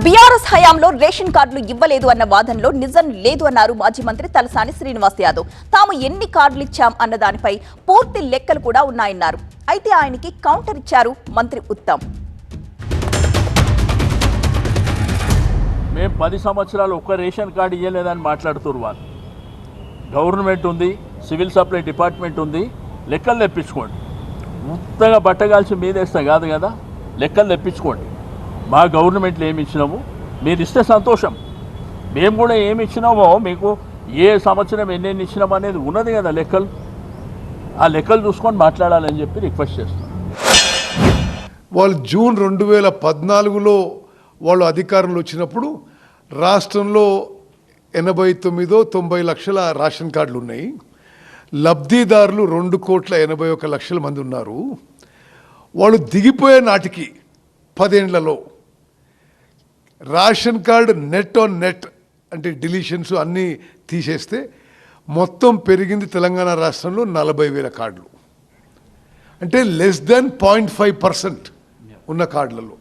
BRS హయాంలో ration కార్డులు ఇవ్వలేదు అన్న వాదనలో నిజం లేదు అన్నారు మాజీ మంత్రి తలసాని శ్రీనివాస్ యాదవ్. తాము ఎన్ని కార్డులు ఇచ్చాం అన్న దానిపై పూర్తి లెక్కలు కూడా ఉన్నాయన్నారు. అయితే ఆయనకి కౌంటర్ ఇచ్చారు మంత్రి ఉత్తమ్. మేము 10 సంవత్సరాలు ఒక్క రేషన్ కార్డు ఇవ్వలేదని మాట్లాడుతున్నారు వాళ్ళు. గవర్నమెంట్ ఉంది, సివిల్ సప్లై డిపార్ట్మెంట్ ఉంది, లెక్కలు తెప్పించుకోండి. ఉత్తగా బట్టగాల్చి మీదేస్తాం కాదు కదా, లెక్కలు తెప్పించుకోండి. మా గవర్నమెంట్లో ఏమి ఇచ్చినాము మీరు ఇస్తే సంతోషం. మేము కూడా ఏమి ఇచ్చినామో మీకు ఏ సంవత్సరం ఎన్నెన్ని ఇచ్చినామో అనేది ఉన్నది కదా లెక్కలు. ఆ లెక్కలు చూసుకొని మాట్లాడాలని చెప్పి రిక్వెస్ట్ చేస్తాం. వాళ్ళు జూన్ 2014లో వాళ్ళు అధికారంలో వచ్చినప్పుడు రాష్ట్రంలో 89-90 లక్షల రేషన్ కార్డులు ఉన్నాయి. లబ్ధిదారులు 2,81,00,000 మంది ఉన్నారు. వాళ్ళు దిగిపోయే నాటికి 10 ఏళ్లలో ration card net on net అంటే డిలీషన్స్ అన్నీ తీసేస్తే మొత్తం పెరిగింది తెలంగాణ రాష్ట్రంలో 40,000 కార్డులు. అంటే లెస్ దెన్ 0.5% ఉన్న కార్డులలో.